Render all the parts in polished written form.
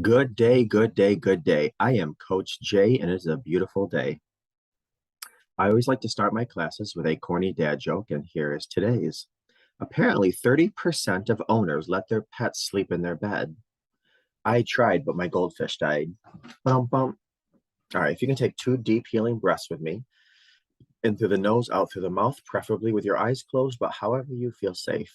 Good day, good day, good day. I am Coach Jay, and it is a beautiful day. I always like to start my classes with a corny dad joke, and here is today's. Apparently, 30% of owners let their pets sleep in their bed. I tried, but my goldfish died. Bum, bum. All right, if you can take two deep, healing breaths with me, in through the nose, out through the mouth, preferably with your eyes closed, but however you feel safe.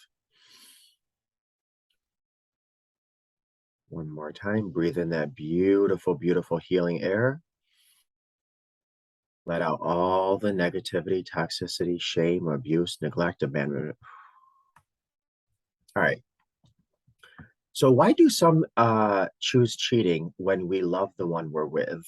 One more time, breathe in that beautiful, beautiful healing air. Let out all the negativity, toxicity, shame, abuse, neglect, abandonment. All right. So why do some choose cheating when we love the one we're with?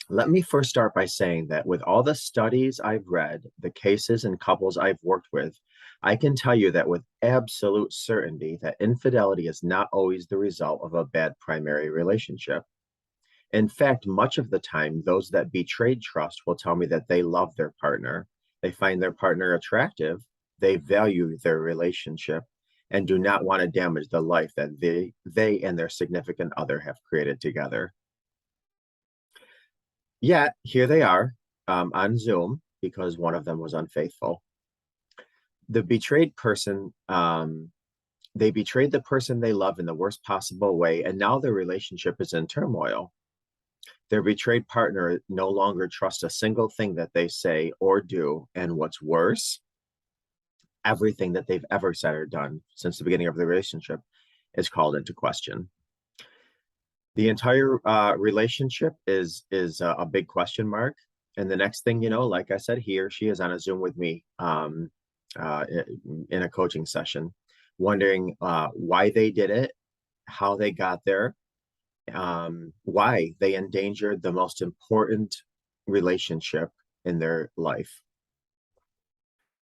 Let me first start by saying that with all the studies I've read, the cases and couples I've worked with, I can tell you that with absolute certainty that infidelity is not always the result of a bad primary relationship. In fact, much of the time, those that betrayed trust will tell me that they love their partner. They find their partner attractive. They value their relationship and do not want to damage the life that they and their significant other have created together. Yet, here they are on Zoom because one of them was unfaithful. The betrayed person, they betrayed the person they love in the worst possible way, and now their relationship is in turmoil. Their betrayed partner no longer trusts a single thing that they say or do. And what's worse, everything that they've ever said or done since the beginning of the relationship is called into question. The entire relationship is a big question mark. And the next thing you know, like I said, he or she is on a Zoom with me in a coaching session, wondering why they did it, how they got there, why they endangered the most important relationship in their life.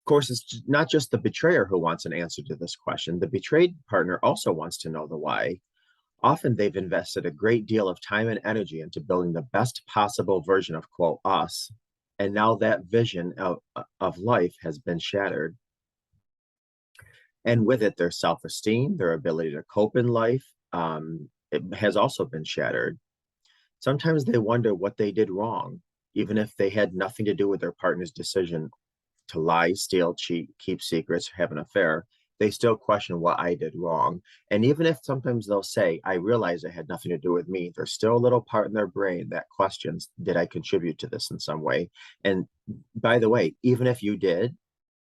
Of course, it's not just the betrayer who wants an answer to this question. The betrayed partner also wants to know the why. Often they've invested a great deal of time and energy into building the best possible version of, quote, us. And now that vision of life has been shattered. And with it, their self-esteem, their ability to cope in life, it has also been shattered. Sometimes they wonder what they did wrong, even if they had nothing to do with their partner's decision to lie, steal, cheat, keep secrets, have an affair. They still question what I did wrong. And even if sometimes they'll say, I realize it had nothing to do with me, there's still a little part in their brain that questions, did I contribute to this in some way? And by the way, even if you did,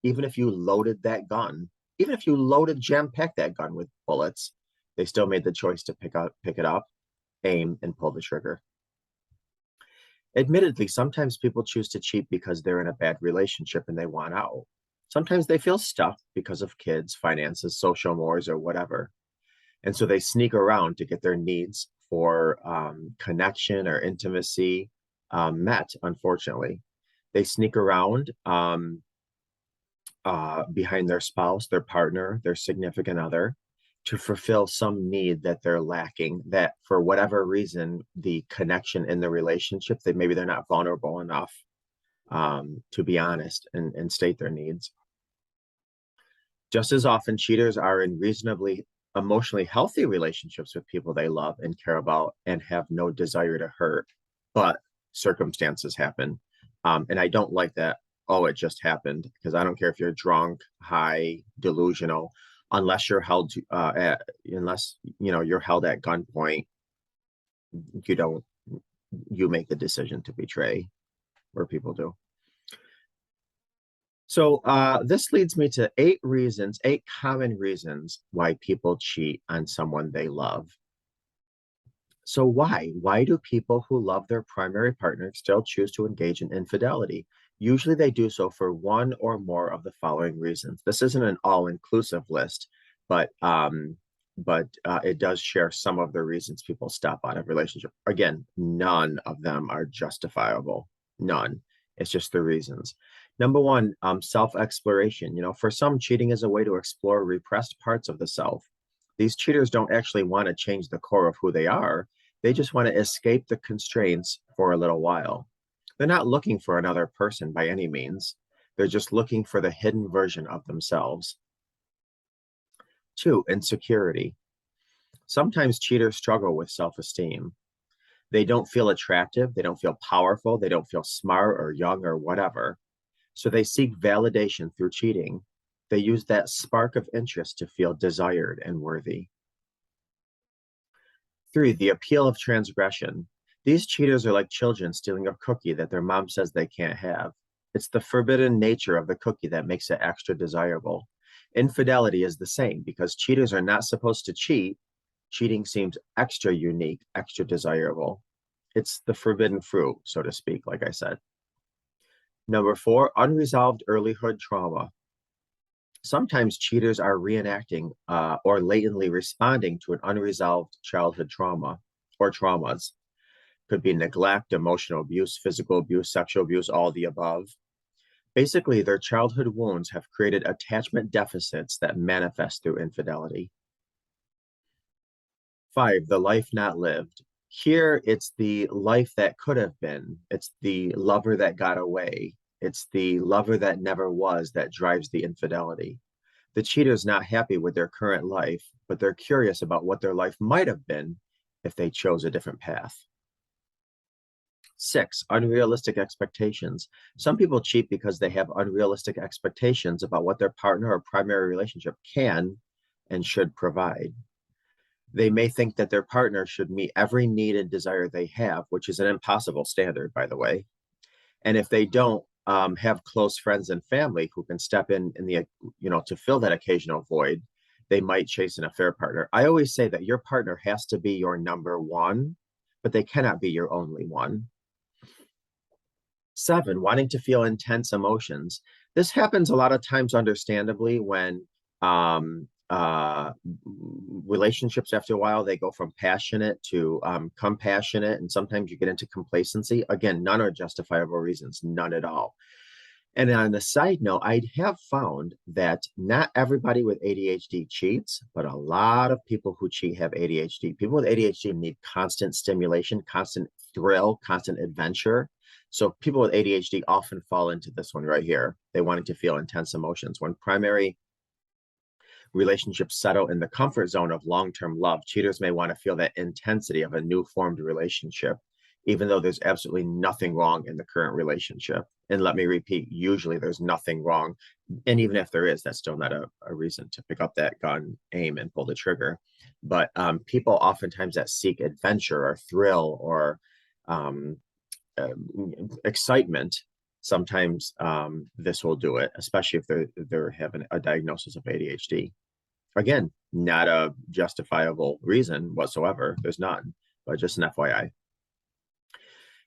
even if you loaded that gun, even if you jam-packed that gun with bullets, they still made the choice to pick it up, aim, and pull the trigger. Admittedly, sometimes people choose to cheat because they're in a bad relationship and they want out. Sometimes they feel stuck because of kids, finances, social mores, or whatever. And so they sneak around to get their needs for connection or intimacy met, unfortunately. They sneak around behind their spouse, their partner, their significant other, to fulfill some need that they're lacking, that for whatever reason, the connection in the relationship, that maybe they're not vulnerable enough to be honest and state their needs. Just as often, cheaters are in reasonably emotionally healthy relationships with people they love and care about and have no desire to hurt, but circumstances happen. And I don't like that, oh, it just happened, because I don't care if you're drunk, high, delusional, unless you're held unless you're held at gunpoint, you make the decision to betray, or people do. So this leads me to 8 common reasons why people cheat on someone they love. So why do people who love their primary partner still choose to engage in infidelity? Usually they do so for one or more of the following reasons. This isn't an all-inclusive list, but it does share some of the reasons people stop out of relationship. Again, none of them are justifiable. None. It's just the reasons. Number one, self-exploration. For some, cheating is a way to explore repressed parts of the self. These cheaters don't actually want to change the core of who they are. They just want to escape the constraints for a little while. They're not looking for another person by any means. They're just looking for the hidden version of themselves. 2, insecurity. Sometimes cheaters struggle with self-esteem. They don't feel attractive, they don't feel powerful, they don't feel smart or young or whatever. So they seek validation through cheating. They use that spark of interest to feel desired and worthy. 3, the appeal of transgression. These cheaters are like children stealing a cookie that their mom says they can't have. It's the forbidden nature of the cookie that makes it extra desirable. Infidelity is the same because cheaters are not supposed to cheat. Cheating seems extra unique, extra desirable. It's the forbidden fruit, so to speak, like I said. Number 4, unresolved earlyhood trauma. Sometimes cheaters are reenacting or latently responding to an unresolved childhood trauma or traumas. Could be neglect, emotional abuse, physical abuse, sexual abuse, all the above. Basically, their childhood wounds have created attachment deficits that manifest through infidelity. 5, the life not lived. Here, it's the life that could have been. It's the lover that got away. It's the lover that never was that drives the infidelity. The cheater's not happy with their current life, but they're curious about what their life might have been if they chose a different path. 6, unrealistic expectations. Some people cheat because they have unrealistic expectations about what their partner or primary relationship can and should provide. They may think that their partner should meet every need and desire they have, which is an impossible standard, by the way. And if they don't have close friends and family who can step in the, to fill that occasional void, they might chase an affair partner. I always say that your partner has to be your number one, but they cannot be your only one. 7, wanting to feel intense emotions. This happens a lot of times, understandably, when relationships after a while they go from passionate to compassionate, and sometimes you get into complacency. Again, none are justifiable reasons, none at all. And on a side note, I have found that not everybody with ADHD cheats, but a lot of people who cheat have ADHD. People with ADHD need constant stimulation, constant thrill, constant adventure. So people with ADHD often fall into this one right here. They wanting to feel intense emotions. When primary relationships settle in the comfort zone of long-term love, cheaters may want to feel that intensity of a new formed relationship, even though there's absolutely nothing wrong in the current relationship. And let me repeat, usually there's nothing wrong. And even if there is, that's still not a reason to pick up that gun, aim, and pull the trigger. But people oftentimes that seek adventure or thrill or excitement, sometimes this will do it, especially if they're having a diagnosis of ADHD. Again, not a justifiable reason whatsoever. There's none, but just an FYI.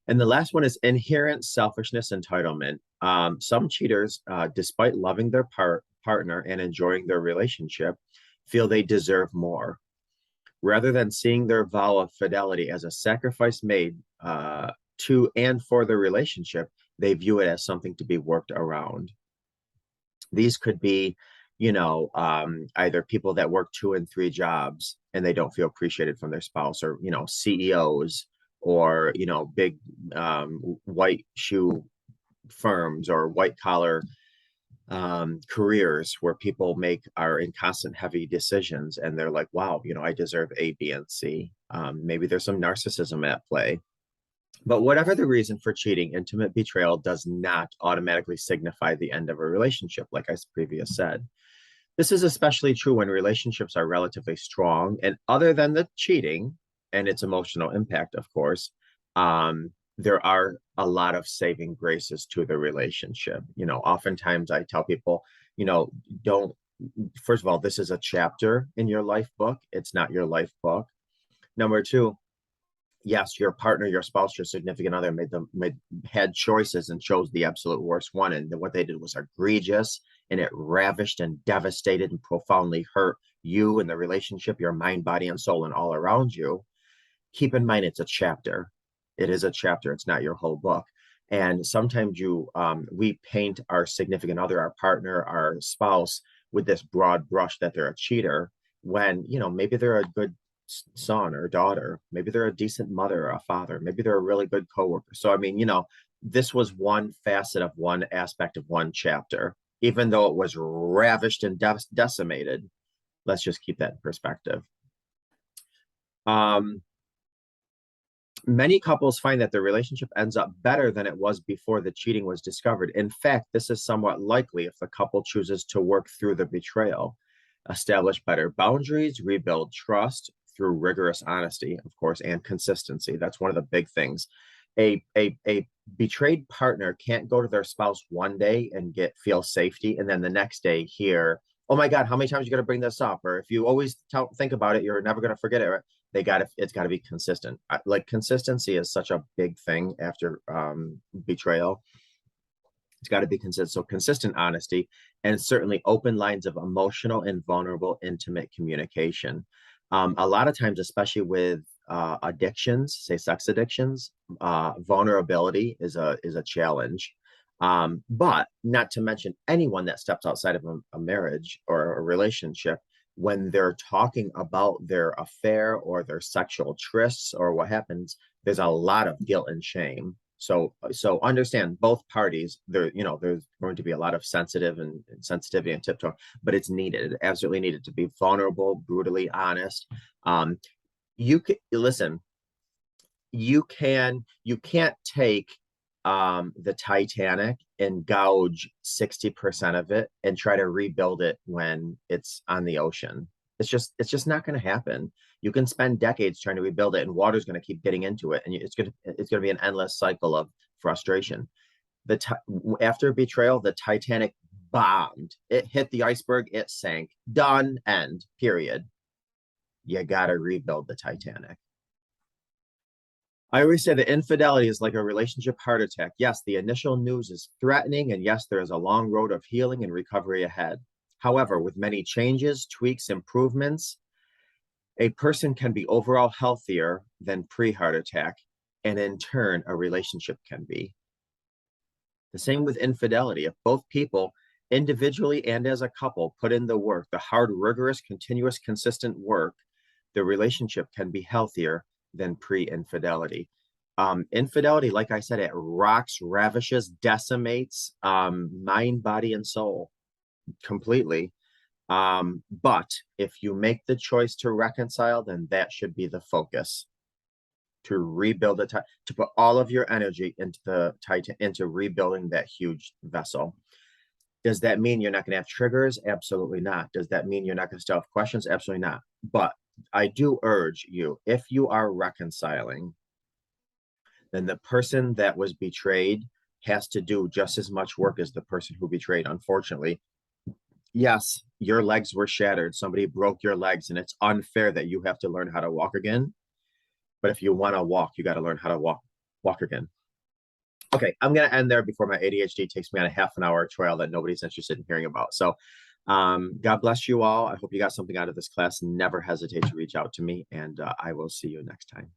And the last one is inherent selfishness entitlement. Some cheaters, despite loving their partner and enjoying their relationship, feel they deserve more. Rather than seeing their vow of fidelity as a sacrifice made to and for the relationship, they view it as something to be worked around. These could be, either people that work 2 and 3 jobs and they don't feel appreciated from their spouse, or, CEOs, or, big white shoe firms or white collar careers where people are in constant heavy decisions and they're like, wow, I deserve A, B, and C. Maybe there's some narcissism at play. But whatever the reason for cheating, intimate betrayal does not automatically signify the end of a relationship, like I previously said. This is especially true when relationships are relatively strong, and other than the cheating and its emotional impact, of course, there are a lot of saving graces to the relationship. Oftentimes I tell people, don't, first of all, this is a chapter in your life book. It's not your life book. Number 2, yes, your partner, your spouse, your significant other had choices and chose the absolute worst one. And what they did was egregious, and it ravished and devastated and profoundly hurt you and the relationship, your mind, body, and soul, and all around you. Keep in mind, it's a chapter. It is a chapter. It's not your whole book. And sometimes we paint our significant other, our partner, our spouse with this broad brush that they're a cheater, when, maybe they're a good son or daughter, maybe they're a decent mother or a father, maybe they're a really good coworker. So I mean, this was one facet of one aspect of one chapter, even though it was ravished and decimated. Let's just keep that in perspective. Um, Many couples find that their relationship ends up better than it was before the cheating was discovered. In fact, this is somewhat likely if the couple chooses to work through the betrayal, establish better boundaries, rebuild trust through rigorous honesty, of course, and consistency. That's one of the big things. A betrayed partner can't go to their spouse one day and get feel safety, and then the next day hear, "Oh my God, how many times are you going to bring this up?" Or if you always think about it, you're never going to forget it. It's got to be consistent. Like consistency is such a big thing after betrayal. It's got to be consistent. So consistent honesty and certainly open lines of emotional and vulnerable, intimate communication. A lot of times, especially with addictions, say sex addictions, vulnerability is a challenge. But not to mention anyone that steps outside of a marriage or a relationship when they're talking about their affair or their sexual trysts or what happens, there's a lot of guilt and shame. So understand both parties. There's going to be a lot of sensitivity and tiptoe, but it's needed, absolutely needed to be vulnerable, brutally honest. You can listen. You can't take the Titanic and gouge 60% of it and try to rebuild it when it's on the ocean. It's just not going to happen. You can spend decades trying to rebuild it, and water's going to keep getting into it, and it's going to be an endless cycle of frustration. After betrayal, the Titanic bombed. It hit the iceberg. It sank. Done. End. Period. You got to rebuild the Titanic. I always say that infidelity is like a relationship heart attack. Yes, the initial news is threatening, and yes, there is a long road of healing and recovery ahead. However, with many changes, tweaks, improvements, a person can be overall healthier than pre heart attack, and in turn, a relationship can be. The same with infidelity. If both people, individually and as a couple, put in the work, the hard, rigorous, continuous, consistent work, the relationship can be healthier than pre-infidelity. Infidelity, like I said, it rocks, ravishes, decimates mind, body, and soul completely. But if you make the choice to reconcile, then that should be the focus to rebuild to put all of your energy into rebuilding that huge vessel. Does that mean you're not going to have triggers? Absolutely not. Does that mean you're not going to still have questions? Absolutely not. But I do urge you, if you are reconciling, then the person that was betrayed has to do just as much work as the person who betrayed. Unfortunately, yes, your legs were shattered. Somebody broke your legs, and it's unfair that you have to learn how to walk again. But if you want to walk, you got to learn how to walk again. Okay, I'm going to end there before my ADHD takes me on a half an hour trail that nobody's interested in hearing about. So, God bless you all. I hope you got something out of this class. Never hesitate to reach out to me, and I will see you next time.